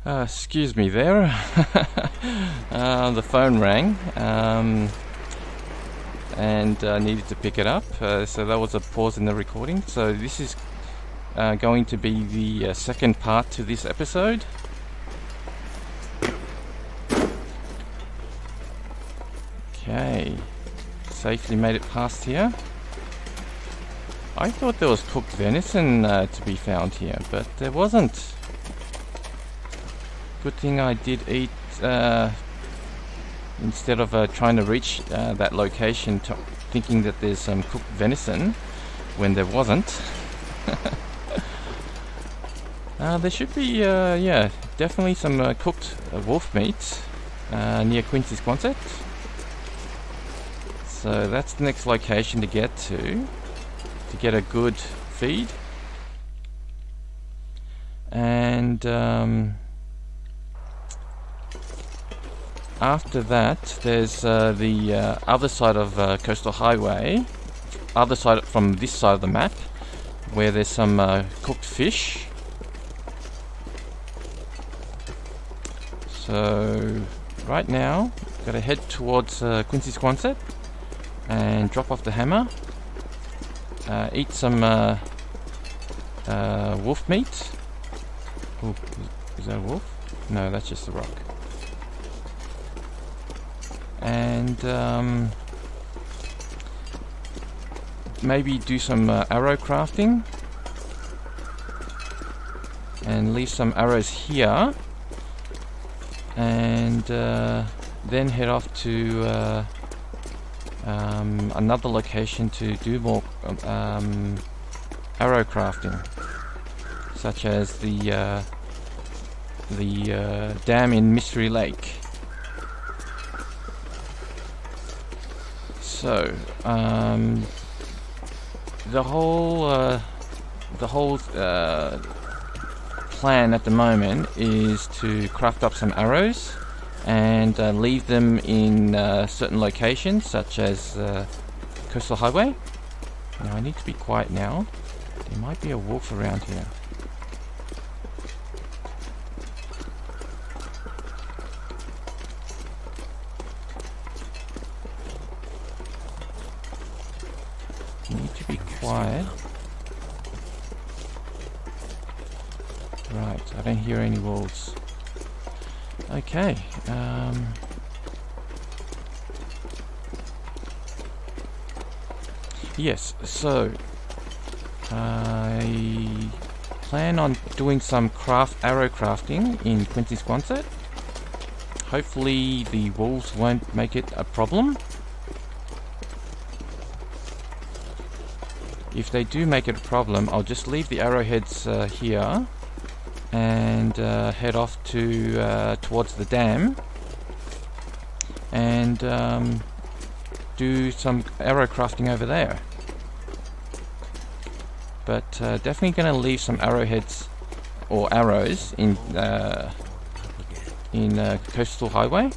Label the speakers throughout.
Speaker 1: Excuse me there. The phone rang, and I needed to pick it up, so that was a pause in the recording. So this is going to be the second part to this episode. Okay, safely made it past here. I thought there was cooked venison to be found here, but there wasn't. Good thing I did eat instead of trying to reach that location thinking that there's some cooked venison when there wasn't. There should be, yeah, definitely some cooked wolf meat near Quincy's Quonset. So that's the next location to get a good feed. And after that, there's the other side of Coastal Highway, other side from this side of the map, where there's some cooked fish. So right now, got to head towards Quincy's Quonset and drop off the hammer, eat some wolf meat. Ooh, is that a wolf? No, that's just a rock. And maybe do some arrow crafting and leave some arrows here, and then head off to another location to do more arrow crafting, such as the dam in Mystery Lake. So the whole plan at the moment is to craft up some arrows and leave them in certain locations, such as Coastal Highway. Now I need to be quiet now. There might be a wolf around here. Need to be quiet. Right, I don't hear any wolves. Okay, yes, so I plan on doing some arrow crafting in Quincy's Quonset. Hopefully the wolves won't make it a problem. If they do make it a problem, I'll just leave the arrowheads here and head off to towards the dam and do some arrow crafting over there. But definitely going to leave some arrowheads or arrows in Coastal Highway.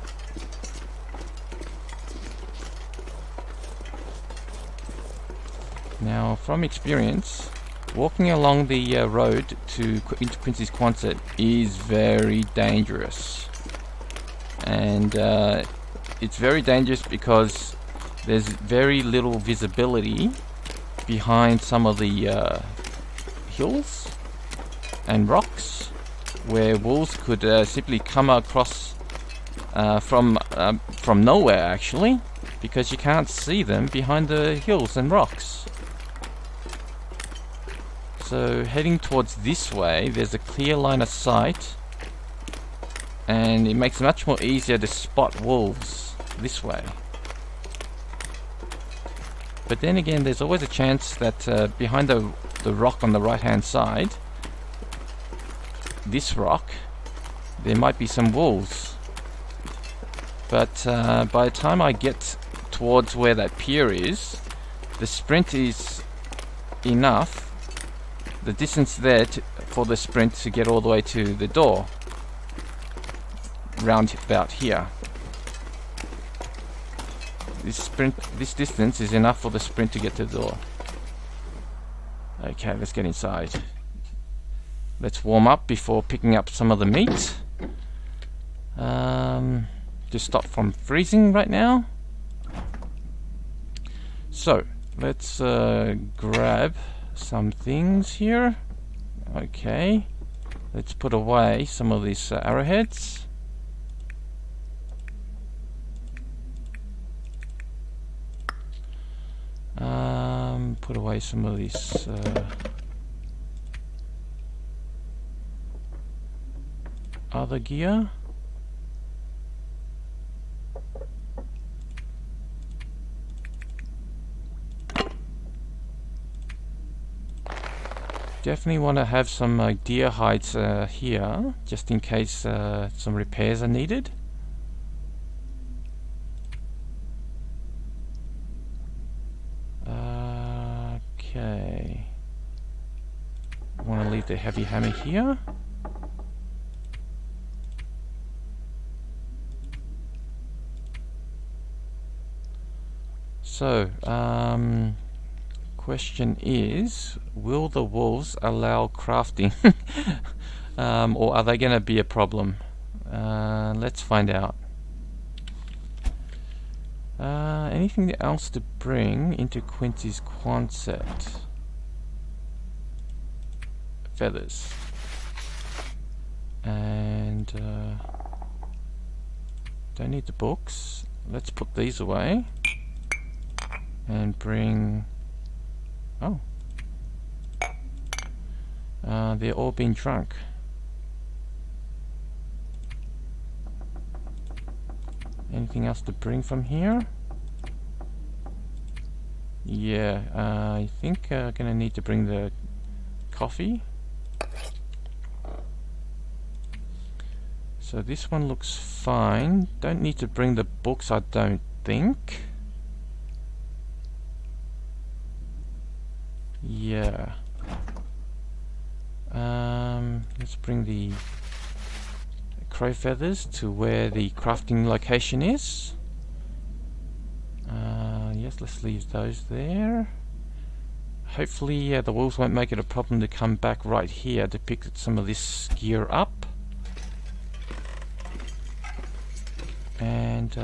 Speaker 1: Now, from experience, walking along the road into Quincy's Quonset is very dangerous, and it's very dangerous because there's very little visibility behind some of the hills and rocks, where wolves could simply come across from nowhere, actually, because you can't see them behind the hills and rocks. So heading towards this way, there's a clear line of sight, and it makes it much more easier to spot wolves this way. But then again, there's always a chance that behind the rock on the right hand side, this rock, there might be some wolves. But by the time I get towards where that pier is, the sprint is enough, the distance there for the sprint to get all the way to the door, round about here. This distance is enough for the sprint to get to the door. Okay, let's get inside. Let's warm up before picking up some of the meat. to stop from freezing right now. So let's grab some things here. Okay, let's put away some of these arrowheads. Put away some of these other gear. Definitely want to have some deer hides here, just in case some repairs are needed. Okay. Want to leave the heavy hammer here. So, question is, will the wolves allow crafting? Or are they going to be a problem? Let's find out. Anything else to bring into Quincy's Quonset? Feathers. And don't need the books. Let's put these away. And bring... oh. They're all being drunk. Anything else to bring from here? Yeah, I think gonna need to bring the coffee. So this one looks fine. Don't need to bring the books, I don't think. Yeah. Let's bring the crow feathers to where the crafting location is. Yes, let's leave those there. Hopefully the wolves won't make it a problem to come back right here to pick some of this gear up. And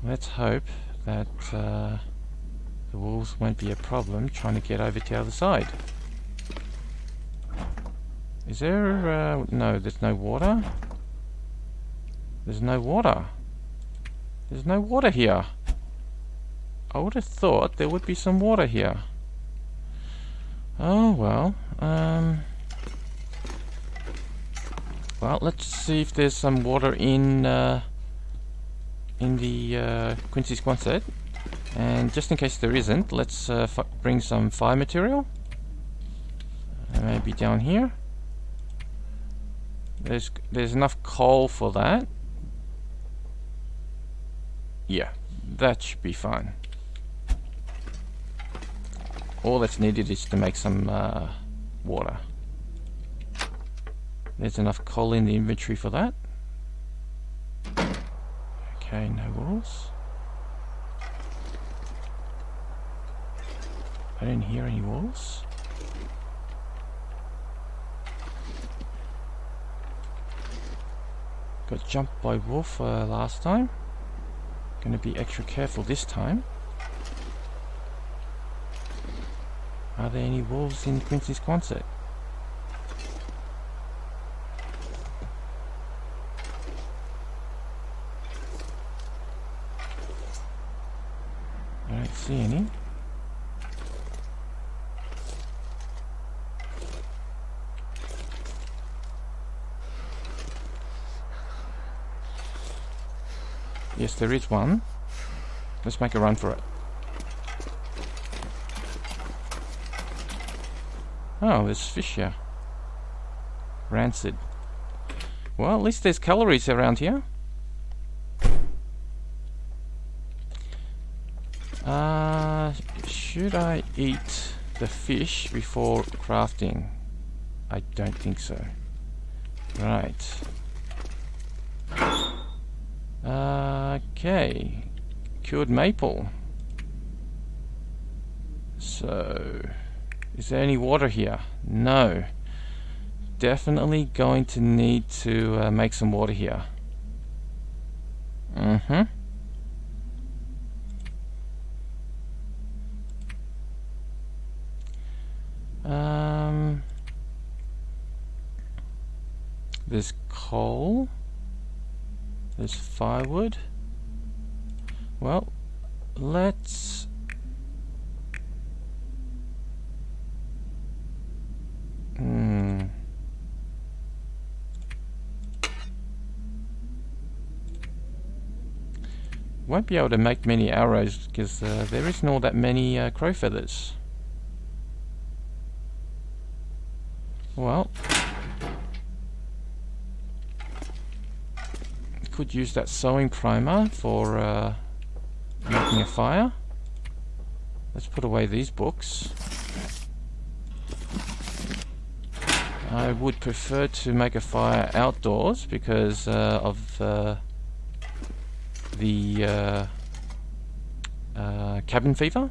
Speaker 1: let's hope that the wolves won't be a problem trying to get over to the other side. Is there... no, there's no water. There's no water. There's no water here. I would have thought there would be some water here. Oh well. Well, let's see if there's some water in the Quincy's Quonset. And just in case there isn't, let's bring some fire material. Maybe down here. There's enough coal for that. Yeah, that should be fine. All that's needed is to make some water. There's enough coal in the inventory for that. Okay, no wolves. I didn't hear any wolves. Got jumped by wolf last time. Gonna be extra careful this time. Are there any wolves in Quincy's Quonset? I don't see any. Yes, there is one. Let's make a run for it. Oh, there's fish here. Rancid. Well, at least there's calories around here. Should I eat the fish before crafting? I don't think so. Right. Okay. Cured maple. So, is there any water here? No. definitely going to need to make some water here. There's coal. There's firewood. Well, let's... Won't be able to make many arrows because there isn't all that many crow feathers. Well, could use that sewing primer for making a fire. Let's put away these books. I would prefer to make a fire outdoors because of the cabin fever.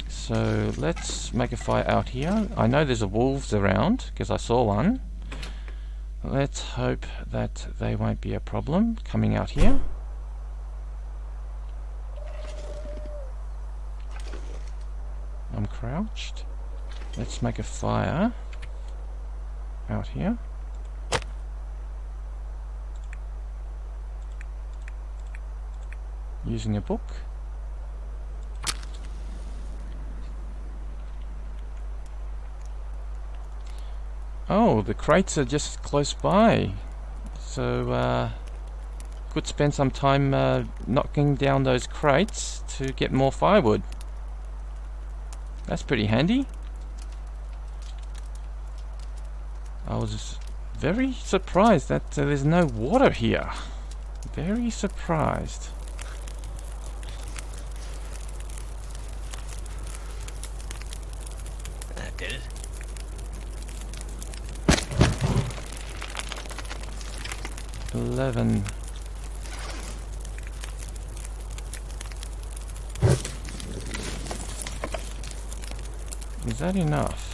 Speaker 1: So let's make a fire out here. I know there's a wolves around because I saw one. Let's hope that they won't be a problem coming out here. I'm crouched. Let's make a fire out here. Using a book. Oh, the crates are just close by, so could spend some time knocking down those crates to get more firewood. That's pretty handy. I was very surprised that there's no water here. Very surprised.
Speaker 2: That did it.
Speaker 1: $11. Is that enough?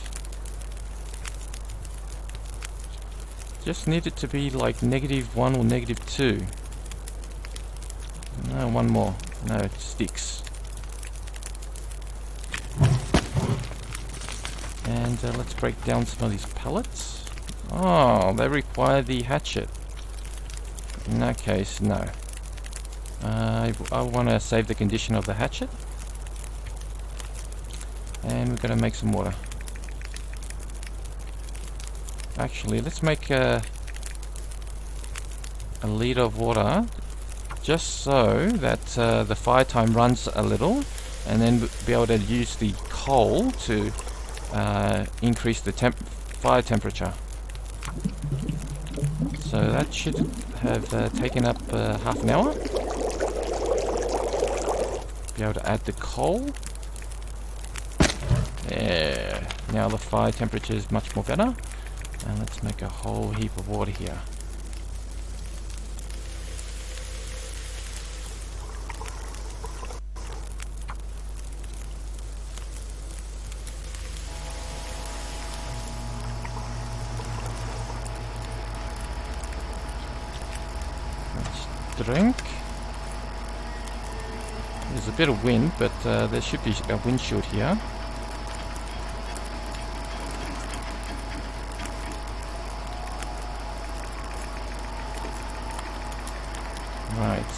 Speaker 1: Just need it to be like -1 or -2. No, one more. No, it sticks. And let's break down some of these pallets. Oh, they require the hatchet. In that case, no. I want to save the condition of the hatchet. And we're going to make some water. Actually, let's make a liter of water, just so that the fire time runs a little, and then be able to use the coal to increase the fire temperature. So that should have taken up half an hour. Be able to add the coal. There. Now the fire temperature is much more better. And let's make a whole heap of water here. Let's drink. There's a bit of wind, but there should be a windshield here. Right,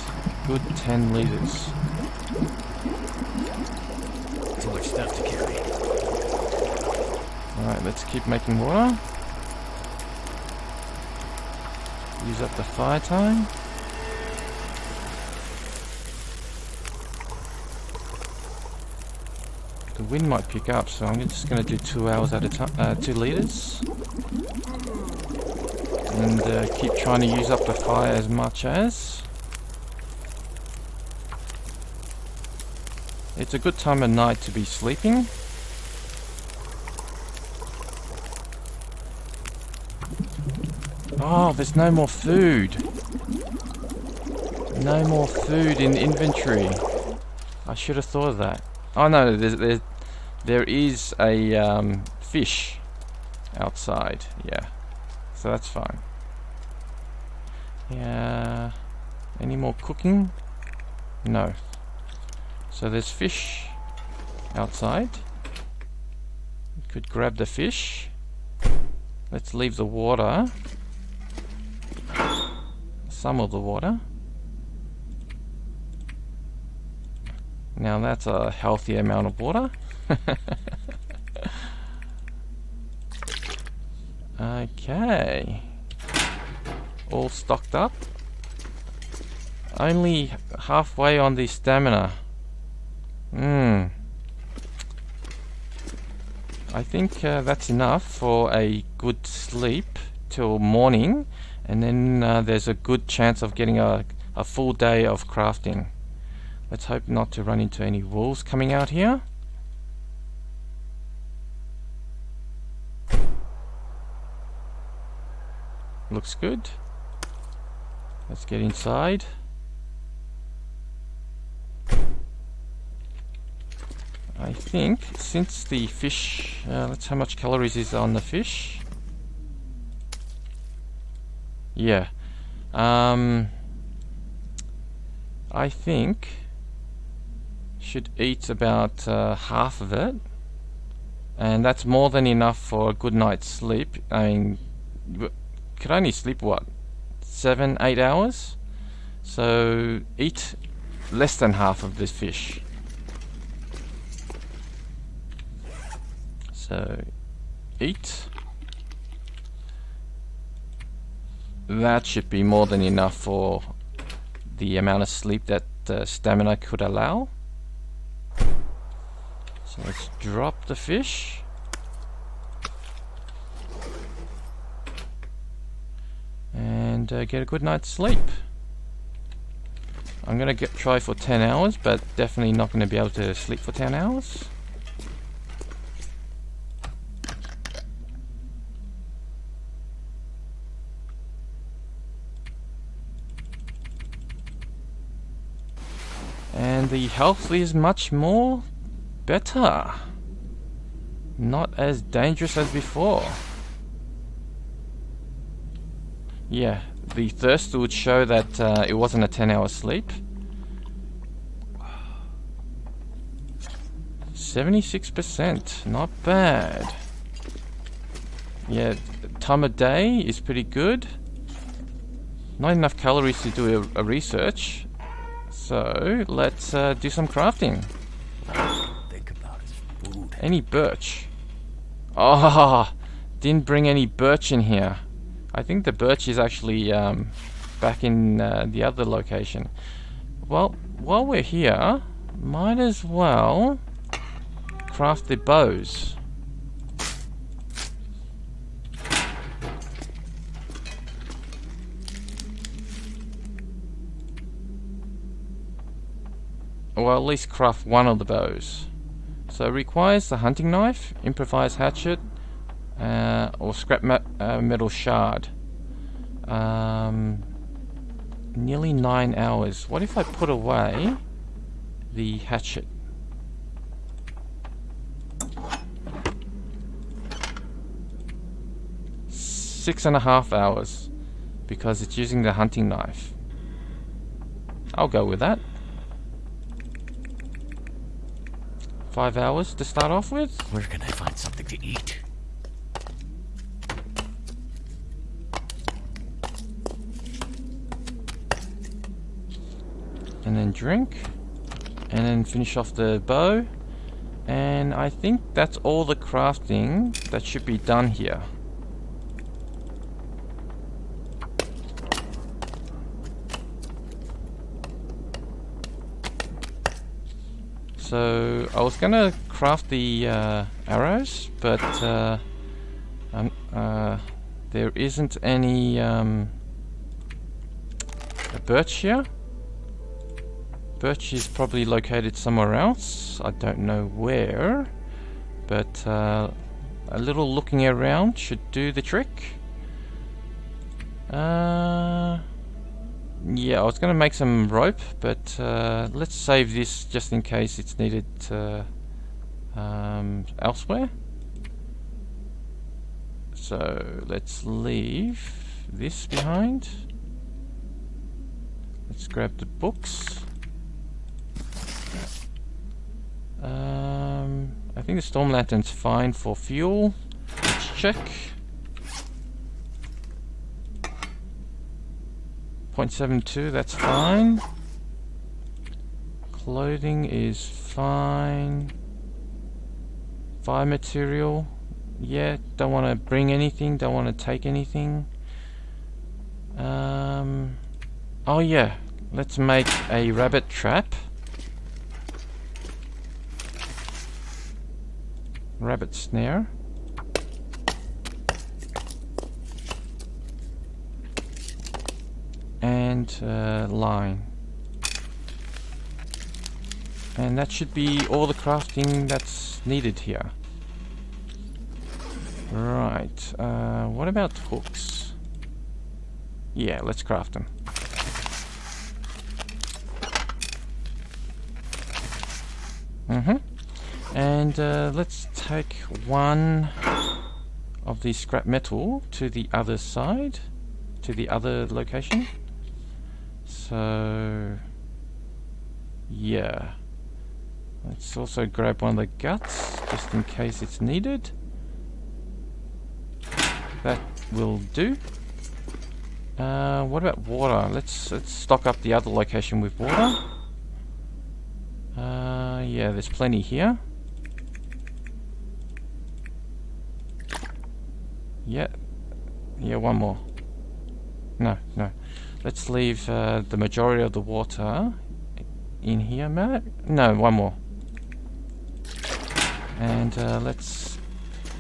Speaker 1: good 10 liters.
Speaker 2: Too much stuff to carry.
Speaker 1: Alright, let's keep making water. Use up the fire time. The wind might pick up, so I'm just going to do 2 hours at a time, 2 liters. And keep trying to use up the fire as much as. It's a good time of night to be sleeping. Oh, there's no more food. No more food in inventory. I should have thought of that. Oh no, there is a fish outside. Yeah, so that's fine. Yeah. Any more cooking? No. So there's fish outside. We could grab the fish. Let's leave the water. Some of the water. Now that's a healthy amount of water. Okay. All stocked up. Only halfway on the stamina. I think that's enough for a good sleep till morning, and then there's a good chance of getting a full day of crafting. Let's hope not to run into any wolves coming out here. Looks good. Let's get inside. I think since the fish, let's how much calories is on the fish. Yeah. I think should eat about half of it, and that's more than enough for a good night's sleep. I mean, could only sleep what, 7-8 hours? So eat less than half of this fish. So eat. That should be more than enough for the amount of sleep that stamina could allow. So let's drop the fish. And get a good night's sleep. I'm gonna try for 10 hours, but definitely not gonna be able to sleep for 10 hours. And the health is much more better. Not as dangerous as before. Yeah, the thirst would show that it wasn't a 10-hour sleep. 76%, not bad. Yeah, time of day is pretty good. Not enough calories to do a research. So let's do some crafting.
Speaker 2: Think about it. Food.
Speaker 1: Any birch? Oh, didn't bring any birch in here. I think the birch is actually back in the other location. Well, while we're here, might as well craft the bows. Or at least craft one of the bows. So it requires the hunting knife, improvised hatchet, or scrap metal shard. Nearly 9 hours. What if I put away the hatchet? Six and a half hours, because it's using the hunting knife. I'll go with that. 5 hours to start off with.
Speaker 2: Where can I find something to eat?
Speaker 1: And then drink, and then finish off the bow, and I think that's all the crafting that should be done here. So I was gonna craft the arrows, but there isn't any birch here. Birch is probably located somewhere else. I don't know where, but a little looking around should do the trick. Yeah, I was going to make some rope, but let's save this just in case it's needed elsewhere. So let's leave this behind. Let's grab the books. I think the storm lantern's fine for fuel. Let's check. 0.72, that's fine. Clothing is fine. Fire material, yeah, don't want to bring anything, don't want to take anything. Oh yeah, let's make a rabbit trap. Rabbit snare. And line. And that should be all the crafting that's needed here. Right, what about hooks? Yeah, let's craft them. And let's take one of the scrap metal to the other side, to the other location. So, yeah. Let's also grab one of the guts, just in case it's needed. That will do. What about water? Let's stock up the other location with water. Yeah, there's plenty here. Yeah, one more. No. Let's leave the majority of the water in here, Matt. No, one more. And let's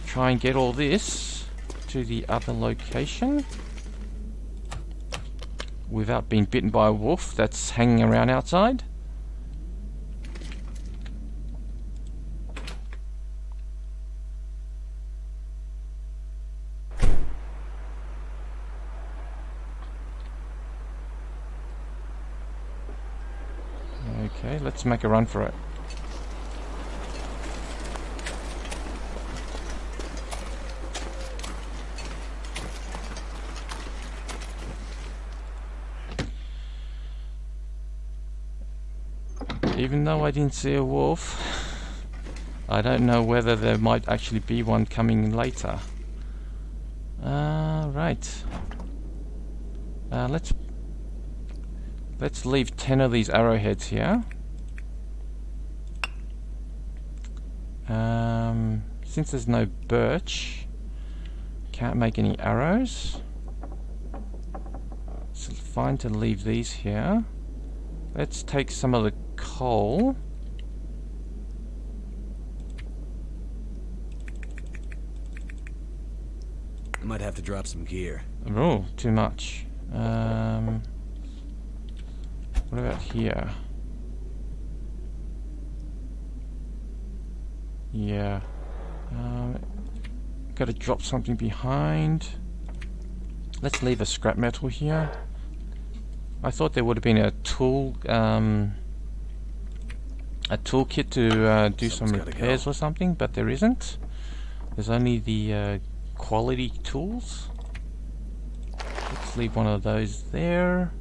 Speaker 1: try and get all this to the other location without being bitten by a wolf that's hanging around outside. Okay, let's make a run for it. Even though I didn't see a wolf, I don't know whether there might actually be one coming later. Right. Let's leave 10 of these arrowheads here. Since there's no birch, can't make any arrows. It's fine to leave these here. Let's take some of the coal.
Speaker 2: I might have to drop some gear.
Speaker 1: Oh, too much. What about here? Yeah. Gotta drop something behind. Let's leave a scrap metal here. I thought there would have been a toolkit to do some repairs or something, but there isn't. There's only the quality tools. Let's leave one of those there.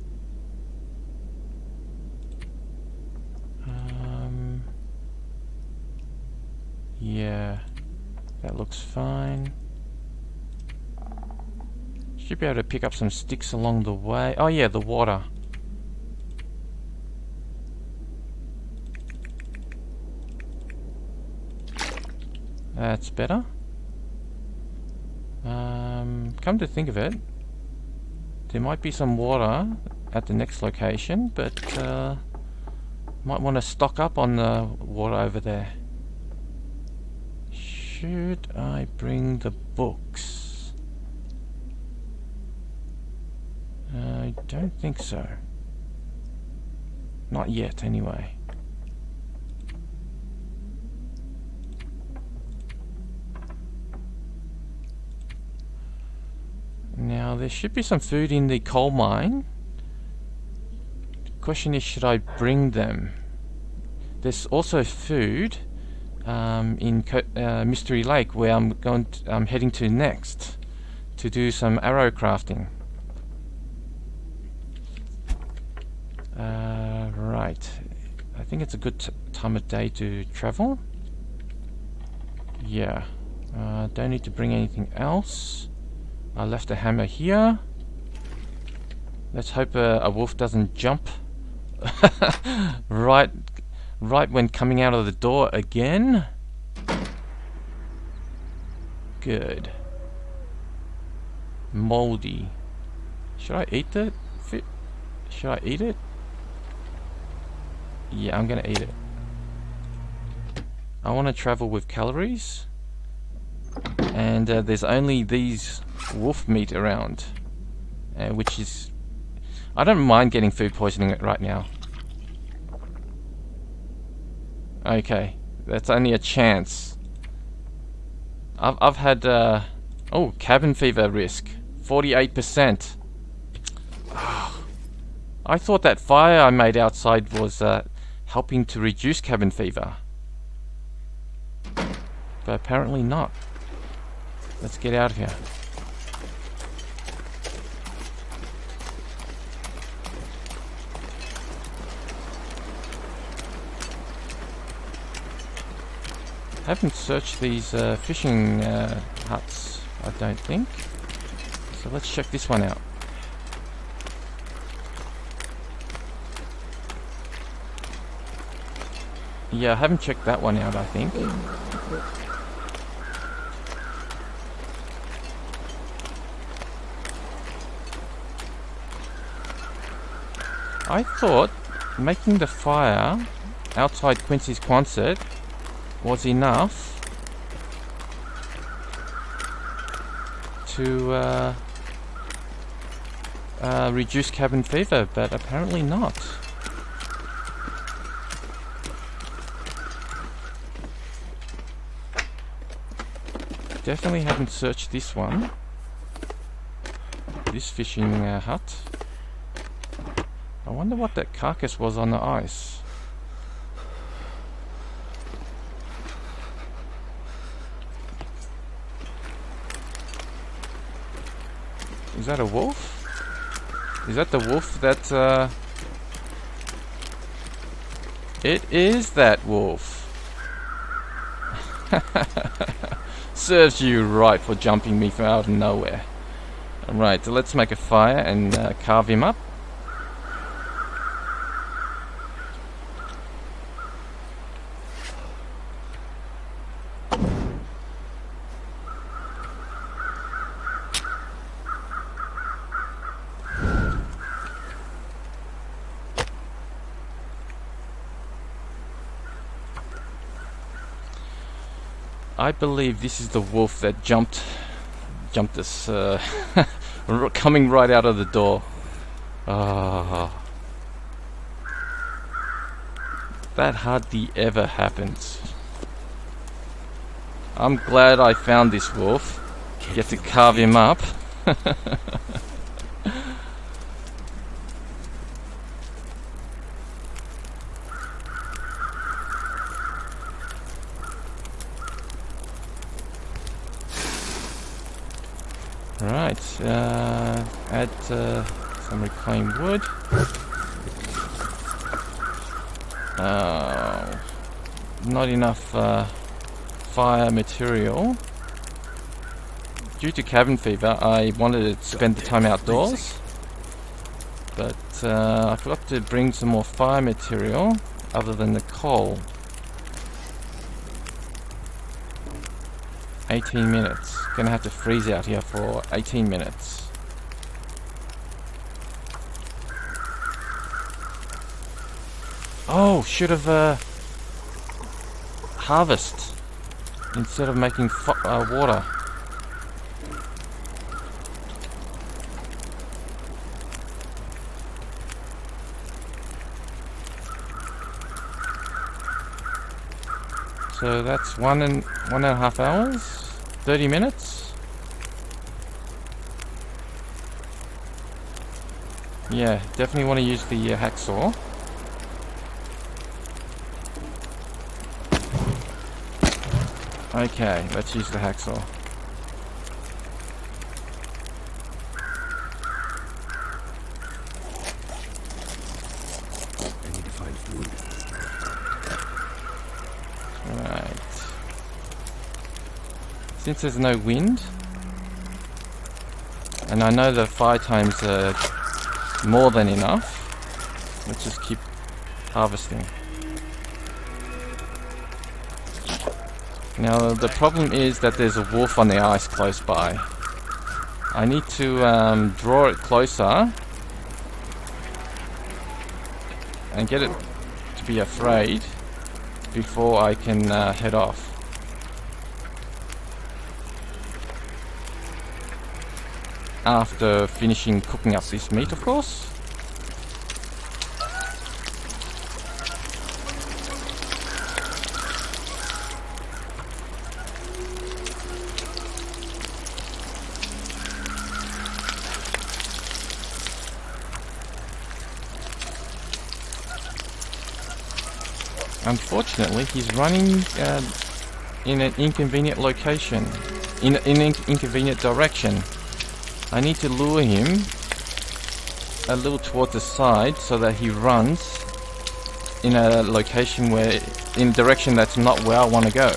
Speaker 1: Yeah, that looks fine. Should be able to pick up some sticks along the way. Oh yeah, the water. That's better. Come to think of it, there might be some water at the next location, but might want to stock up on the water over there. Should I bring the books? I don't think so. Not yet, anyway. Now, there should be some food in the coal mine. The question is, should I bring them? There's also food in Mystery Lake, where I'm heading to next. to do some arrow crafting. Right. I think it's a good time of day to travel. Yeah. Don't need to bring anything else. I left a hammer here. Let's hope a wolf doesn't jump right when coming out of the door again. Good. Moldy. Should I eat it? Should I eat it? Yeah, I'm gonna eat it. I want to travel with calories, and there's only these wolf meat around, which is... I don't mind getting food poisoning right now. Okay, that's only a chance. I've had oh, cabin fever risk 48%. I thought that fire I made outside was helping to reduce cabin fever, but apparently not. Let's get out of here. Haven't searched these fishing huts, I don't think. So let's check this one out. Yeah, I haven't checked that one out, I think. I thought making the fire outside Quincy's concert was enough to reduce cabin fever, but apparently not. Definitely haven't searched this one. This fishing hut. I wonder what that carcass was on the ice. Is that a wolf? Is that the wolf that... It is that wolf. Serves you right for jumping me from out of nowhere. Right, so let's make a fire and carve him up. I believe this is the wolf that jumped us, coming right out of the door. That hardly ever happens. I'm glad I found this wolf. Get to carve him up. Right, add some reclaimed wood. Not enough fire material. Due to cabin fever, I wanted to spend the time outdoors, but I forgot to bring some more fire material other than the coal. 18 minutes. Gonna have to freeze out here for 18 minutes. Oh, should have harvest instead of making water. So that's 1.5 hours, 30 minutes. Yeah, definitely want to use the hacksaw. Okay, let's use the hacksaw. since there's no wind, and I know the fire times are more than enough, let's just keep harvesting. Now the problem is that there's a wolf on the ice close by. I need to draw it closer and get it to be afraid before I can head off. After finishing cooking up this meat, of course. Unfortunately, he's running in an inconvenient location, in an inconvenient direction. I need to lure him a little towards the side so that he runs in a location where, in a direction that's not where I want to go.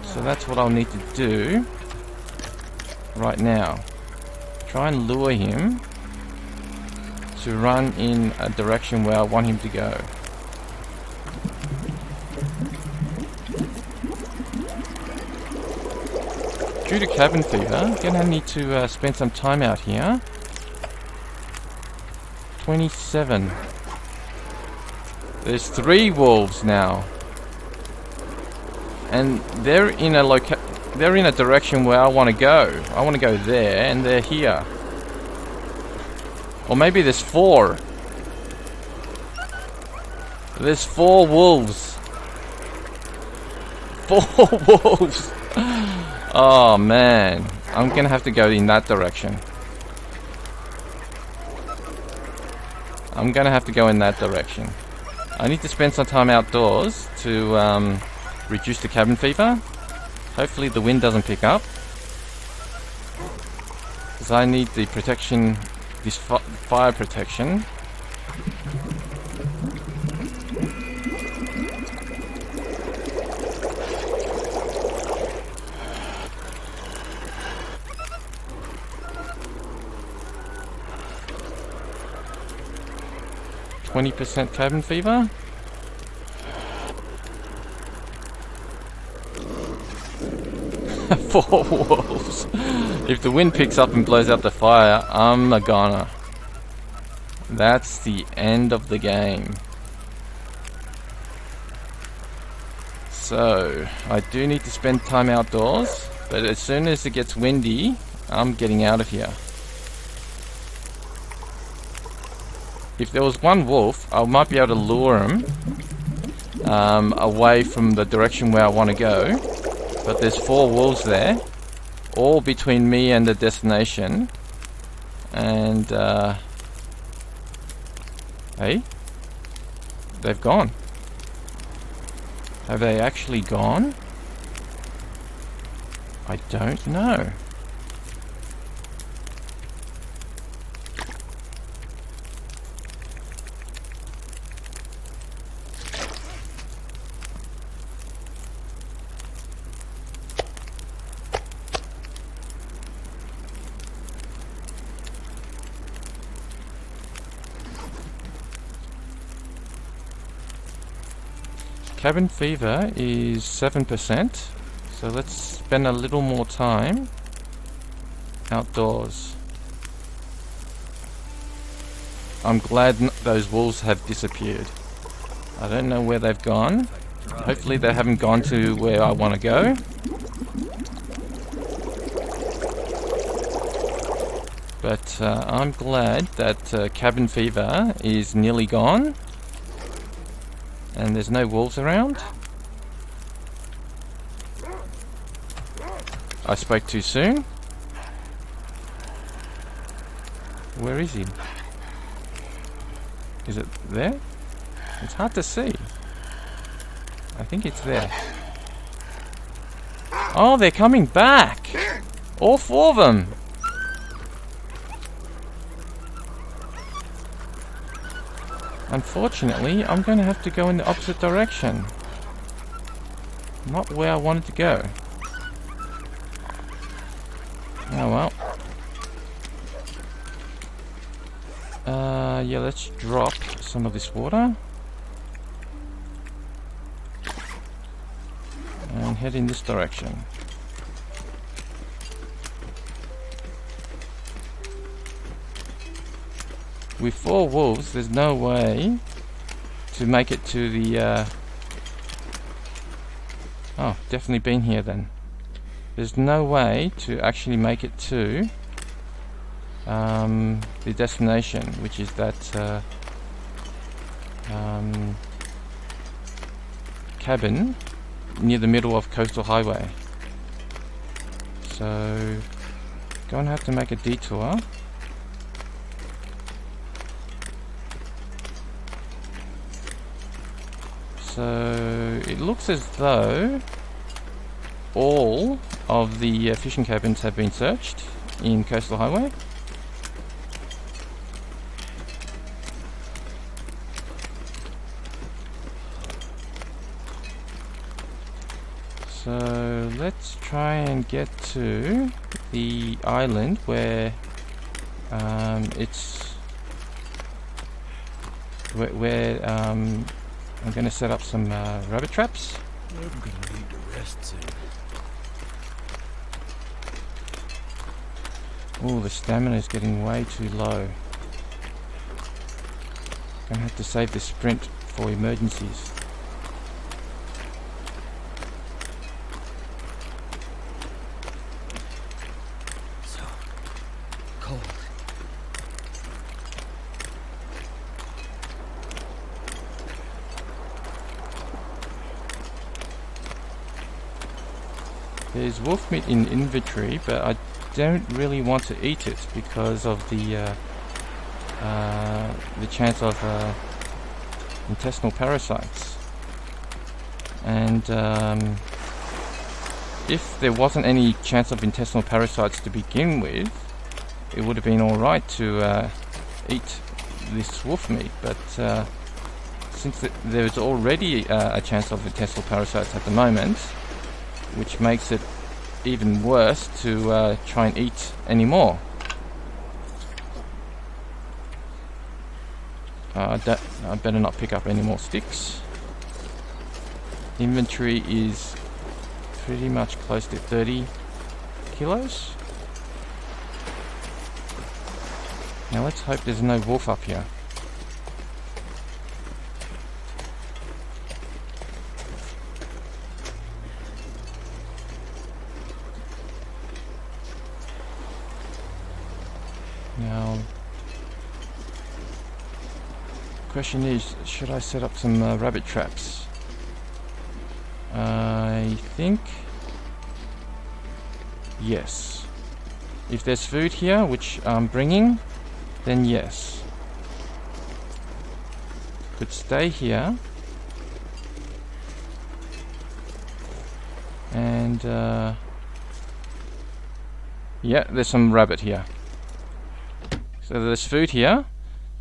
Speaker 1: So that's what I'll need to do right now. Try and lure him to run in a direction where I want him to go. Due to cabin fever, I'm gonna need to spend some time out here. 27. There's 3 wolves now, and they're in a direction where I want to go. I want to go there, and they're here. Or maybe there's 4. There's 4 wolves. 4 wolves. Oh man, I'm gonna have to go in that direction. I'm gonna have to go in that direction. I need to spend some time outdoors to reduce the cabin fever. Hopefully the wind doesn't pick up, because I need the protection, this fire protection. %, cabin fever. Four wolves. If the wind picks up and blows out the fire, I'm a goner. That's the end of the game. So, I do need to spend time outdoors, but as soon as it gets windy, I'm getting out of here. If there was one wolf, I might be able to lure him away from the direction where I want to go. But there's 4 wolves there, all between me and the destination. And, hey, they've gone. Have they actually gone? I don't know. Cabin fever is 7%, so let's spend a little more time outdoors. I'm glad those wolves have disappeared. I don't know where they've gone. Hopefully they haven't gone to where I want to go. But I'm glad that cabin fever is nearly gone. And there's no wolves around. I spoke too soon. Where is he? Is it there? It's hard to see. I think it's there. Oh, they're coming back! All 4 of them! Unfortunately, I'm going to have to go in the opposite direction. Not where I wanted to go. Oh well. Yeah, let's drop some of this water. And head in this direction. With 4 wolves, there's no way to make it to the... Oh, definitely been here then. There's no way to actually make it to the destination, which is that cabin near the middle of Coastal Highway. So, gonna have to make a detour. So, it looks as though all of the fishing cabins have been searched in Coastal Highway. So let's try and get to the island where I'm going to set up some rabbit traps.
Speaker 2: I'm gonna need to rest soon.
Speaker 1: Oh, the stamina is getting way too low. Gonna have to save the sprint for emergencies.
Speaker 2: So cold.
Speaker 1: There's wolf meat in inventory, but I don't really want to eat it because of the chance of intestinal parasites. And if there wasn't any chance of intestinal parasites to begin with, it would have been alright to eat this wolf meat. But since there's already a chance of intestinal parasites at the moment, which makes it even worse to try and eat any more. I better not pick up any more sticks. Inventory is pretty much close to 30 kilos. Now let's hope there's no wolf up here. Now, question is, should I set up some rabbit traps? I think yes. If there's food here, which I'm bringing, then yes. Could stay here. And yeah, there's some rabbit here. So there's food here.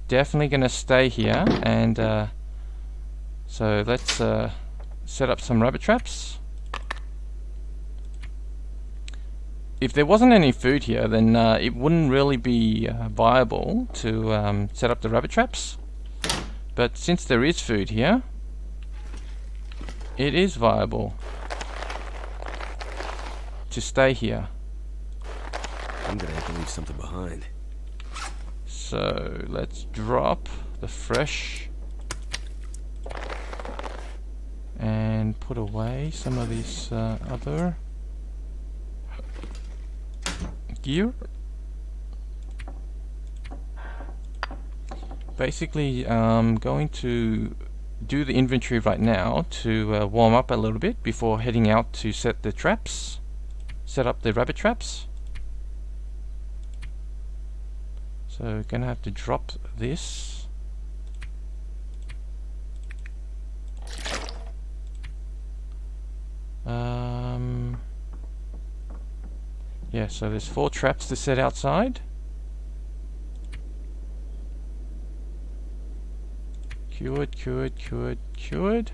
Speaker 1: Definitely gonna stay here, and so let's set up some rabbit traps. If there wasn't any food here, then it wouldn't really be viable to set up the rabbit traps. But since there is food here, it is viable to stay here.
Speaker 2: I'm gonna have to leave something behind.
Speaker 1: So let's drop the fresh and put away some of this other gear. Basically, I'm going to do the inventory right now to warm up a little bit before heading out to set the traps, set up the rabbit traps. So gonna have to drop this. Yeah, so there's 4 traps to set outside. Cured, cured, cured, cured.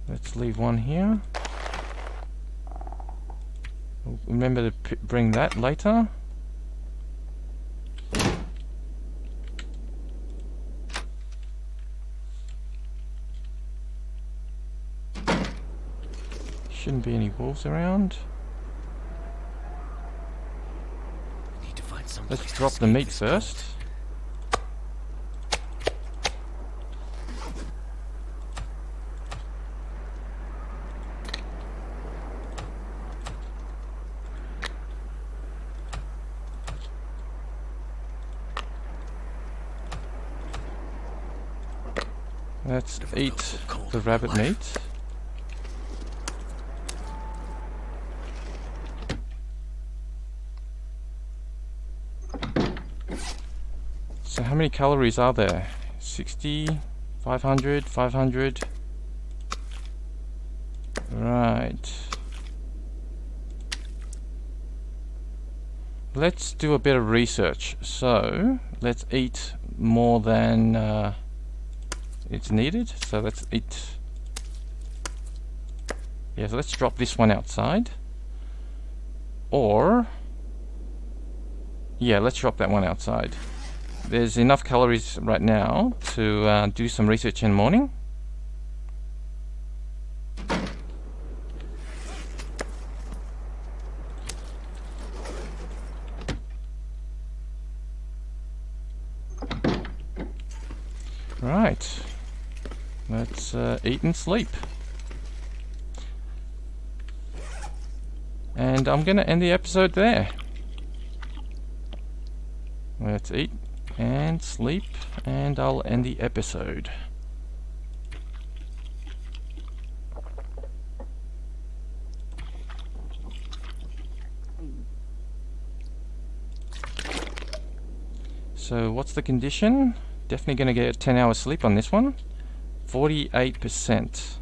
Speaker 1: Let's leave one here. remember to bring that later. Shouldn't be any wolves around.
Speaker 2: Need to find some
Speaker 1: Let's
Speaker 2: place to
Speaker 1: drop the
Speaker 2: escape
Speaker 1: meat
Speaker 2: this
Speaker 1: first. Let's eat the rabbit meat. So how many calories are there? 60, 500, 500. Right. Let's do a bit of research. So let's eat more than it's needed. So let's eat. Yeah, so let's drop this one outside. Or yeah, let's drop that one outside. There's enough calories right now to do some research in the morning. Right. Let's eat and sleep. And I'm going to end the episode there. Let's eat and sleep, and I'll end the episode. So what's the condition? Definitely going to get 10 hours sleep on this one. 48%.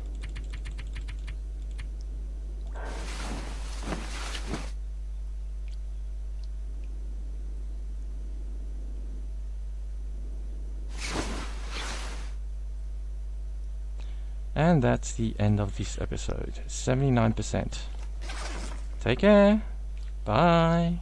Speaker 1: And that's the end of this episode. 79%. Take care. Bye.